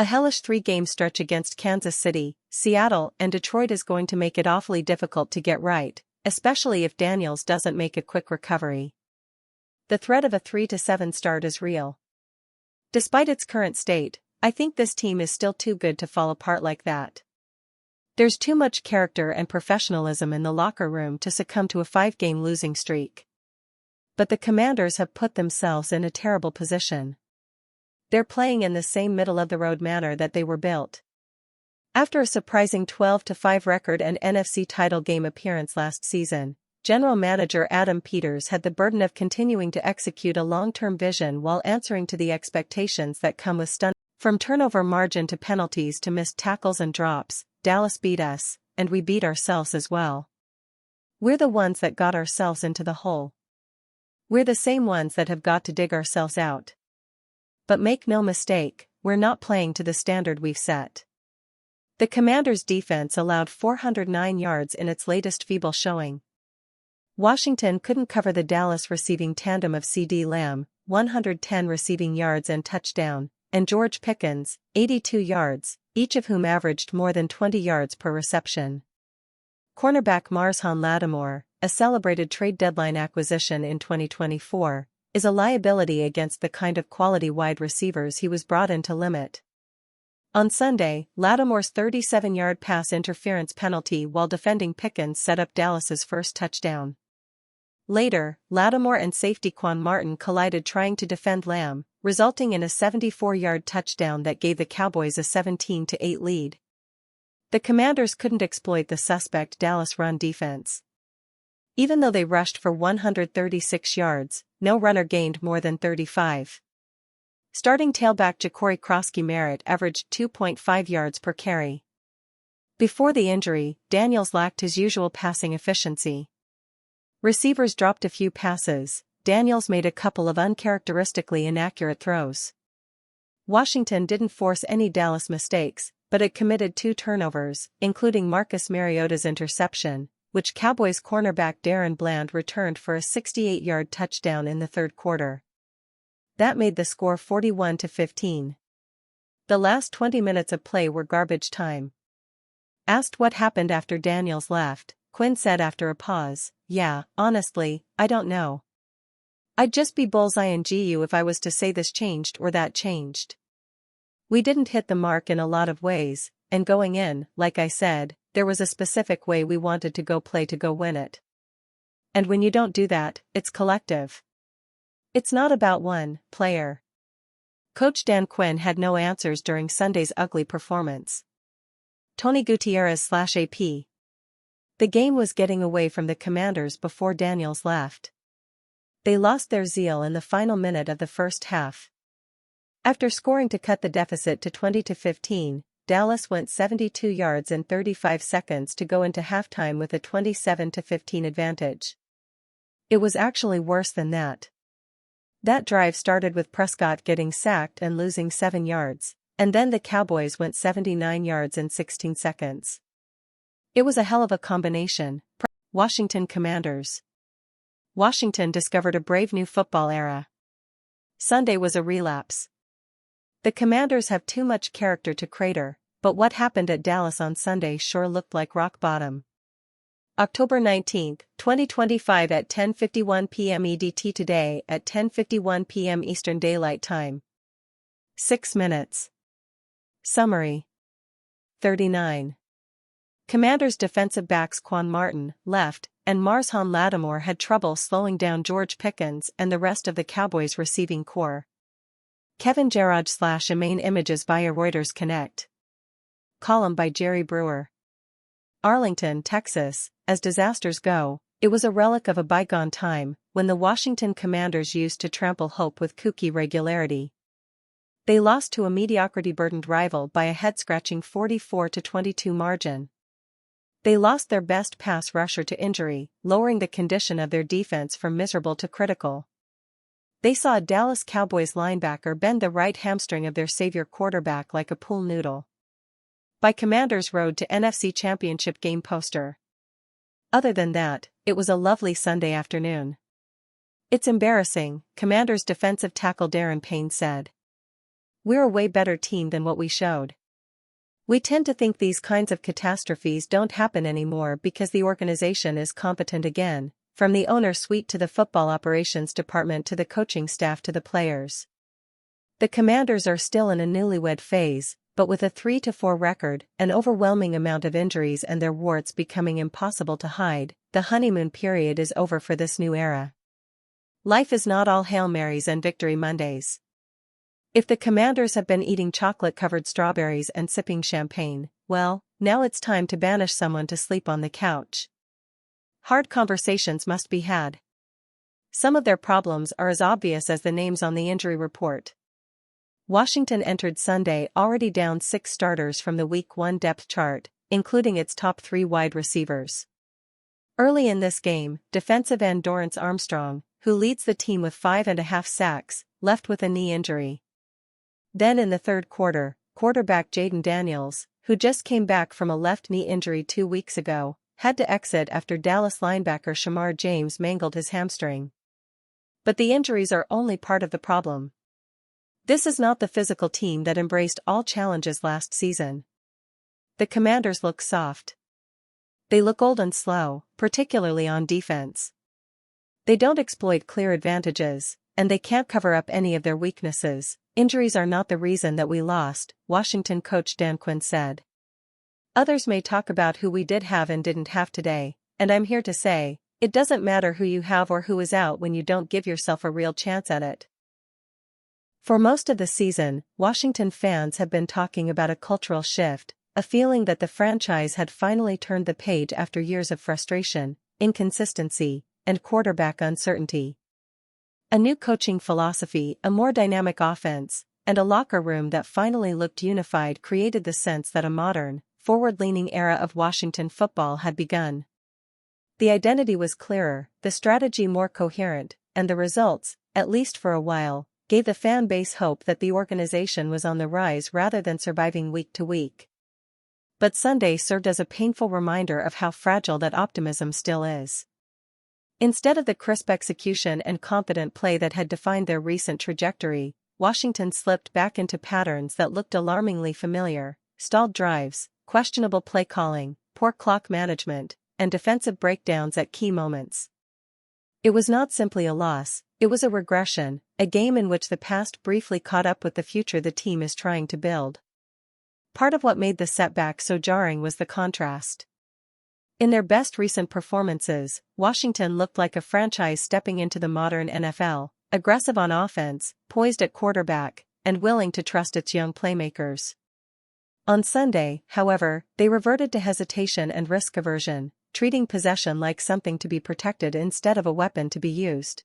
A hellish 3-game stretch against Kansas City, Seattle, and Detroit is going to make it awfully difficult to get right, especially if Daniels doesn't make a quick recovery. The threat of a 3-7 start is real. Despite its current state, I think this team is still too good to fall apart like that. There's too much character and professionalism in the locker room to succumb to a 5-game losing streak. But the Commanders have put themselves in a terrible position. They're playing in the same middle-of-the-road manner that they were built. After a surprising 12-5 record and NFC title game appearance last season, General Manager Adam Peters had the burden of continuing to execute a long-term vision while answering to the expectations that come with stunning. From turnover margin to penalties to missed tackles and drops, Dallas beat us, and we beat ourselves as well. We're the ones that got ourselves into the hole. We're the same ones that have got to dig ourselves out. But make no mistake, we're not playing to the standard we've set. The Commanders' defense allowed 409 yards in its latest feeble showing. Washington couldn't cover the Dallas receiving tandem of C.D. Lamb, 110 receiving yards and touchdown, and George Pickens, 82 yards, each of whom averaged more than 20 yards per reception. Cornerback Marshawn Lattimore, a celebrated trade deadline acquisition in 2024, is a liability against the kind of quality wide receivers he was brought in to limit. On Sunday, Lattimore's 37-yard pass interference penalty while defending Pickens set up Dallas's first touchdown. Later, Lattimore and safety Quan Martin collided trying to defend Lamb, resulting in a 74-yard touchdown that gave the Cowboys a 17-8 lead. The Commanders couldn't exploit the suspect Dallas run defense. Even though they rushed for 136 yards, no runner gained more than 35. Starting tailback Ja'Cory Krosky-Merritt averaged 2.5 yards per carry. Before the injury, Daniels lacked his usual passing efficiency. Receivers dropped a few passes, Daniels made a couple of uncharacteristically inaccurate throws. Washington didn't force any Dallas mistakes, but it committed 2 turnovers, including Marcus Mariota's interception, which Cowboys cornerback Darren Bland returned for a 68-yard touchdown in the third quarter. That made the score 41-15. The last 20 minutes of play were garbage time. Asked what happened after Daniels left, Quinn said after a pause, "Yeah, honestly, I don't know. I'd just be bullseye-ing you if I was to say this changed or that changed. We didn't hit the mark in a lot of ways, and going in, like I said, there was a specific way we wanted to go play to go win it. And when you don't do that, it's collective. It's not about one player." Coach Dan Quinn had no answers during Sunday's ugly performance. Tony Gutierrez/AP. The game was getting away from the Commanders before Daniels left. They lost their zeal in the final minute of the first half. After scoring to cut the deficit to 20-15, Dallas went 72 yards in 35 seconds to go into halftime with a 27-15 advantage. It was actually worse than that. That drive started with Prescott getting sacked and losing 7 yards, and then the Cowboys went 79 yards in 16 seconds. It was a hell of a combination. Washington Commanders. Washington discovered a brave new football era. Sunday was a relapse. The Commanders have too much character to crater, but what happened at Dallas on Sunday sure looked like rock bottom. October 19, 2025 at 10:51 p.m. EDT. Today at 10:51 p.m. Eastern Daylight Time. 6 minutes. Summary. 39. Commanders defensive backs Quan Martin, left, and Marshawn Lattimore had trouble slowing down George Pickens and the rest of the Cowboys receiving core. Kevin Gerard/Amain images via Reuters Connect. Column by Jerry Brewer. Arlington, Texas. As disasters go, it was a relic of a bygone time, when the Washington Commanders used to trample hope with kooky regularity. They lost to a mediocrity-burdened rival by a head-scratching 44-22 margin. They lost their best pass rusher to injury, lowering the condition of their defense from miserable to critical. They saw a Dallas Cowboys linebacker bend the right hamstring of their savior quarterback like a pool noodle. By Commanders' road to NFC Championship game poster. Other than that, it was a lovely Sunday afternoon. "It's embarrassing," Commanders defensive tackle Darren Payne said. we're a way better team than what we showed. We tend to think these kinds of catastrophes don't happen anymore because the organization is competent again, from the owner suite to the football operations department to the coaching staff to the players. The Commanders are still in a newlywed phase, but with a 3-4 record, an overwhelming amount of injuries and their warts becoming impossible to hide, the honeymoon period is over for this new era. Life is not all Hail Marys and Victory Mondays. If the Commanders have been eating chocolate-covered strawberries and sipping champagne, well, now it's time to banish someone to sleep on the couch. Hard conversations must be had. Some of their problems are as obvious as the names on the injury report. Washington entered Sunday already down 6 starters from the Week 1 depth chart, including its top 3 wide receivers. Early in this game, defensive end Dorrance Armstrong, who leads the team with 5.5 sacks, left with a knee injury. Then in the third quarter, quarterback Jaden Daniels, who just came back from a left knee injury 2 weeks ago, had to exit after Dallas linebacker Shamar James mangled his hamstring. But the injuries are only part of the problem. This is not the physical team that embraced all challenges last season. The Commanders look soft. They look old and slow, particularly on defense. They don't exploit clear advantages, and they can't cover up any of their weaknesses. Injuries are not the reason that we lost, Washington coach Dan Quinn said. Others may talk about who we did have and didn't have today, and I'm here to say, it doesn't matter who you have or who is out when you don't give yourself a real chance at it. For most of the season, Washington fans have been talking about a cultural shift, a feeling that the franchise had finally turned the page after years of frustration, inconsistency, and quarterback uncertainty. A new coaching philosophy, a more dynamic offense, and a locker room that finally looked unified created the sense that a modern, forward-leaning era of Washington football had begun. The identity was clearer, the strategy more coherent, and the results, at least for a while, gave the fan base hope that the organization was on the rise rather than surviving week to week. But Sunday served as a painful reminder of how fragile that optimism still is. Instead of the crisp execution and confident play that had defined their recent trajectory, Washington slipped back into patterns that looked alarmingly familiar: stalled drives, questionable play calling, poor clock management, and defensive breakdowns at key moments. It was not simply a loss, it was a regression, a game in which the past briefly caught up with the future the team is trying to build. Part of what made the setback so jarring was the contrast. In their best recent performances, Washington looked like a franchise stepping into the modern NFL, aggressive on offense, poised at quarterback, and willing to trust its young playmakers. On Sunday, however, they reverted to hesitation and risk aversion, treating possession like something to be protected instead of a weapon to be used.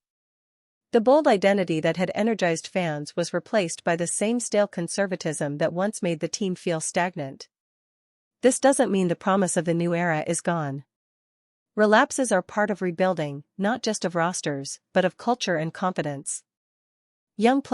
The bold identity that had energized fans was replaced by the same stale conservatism that once made the team feel stagnant. This doesn't mean the promise of the new era is gone. Relapses are part of rebuilding, not just of rosters, but of culture and confidence. Young players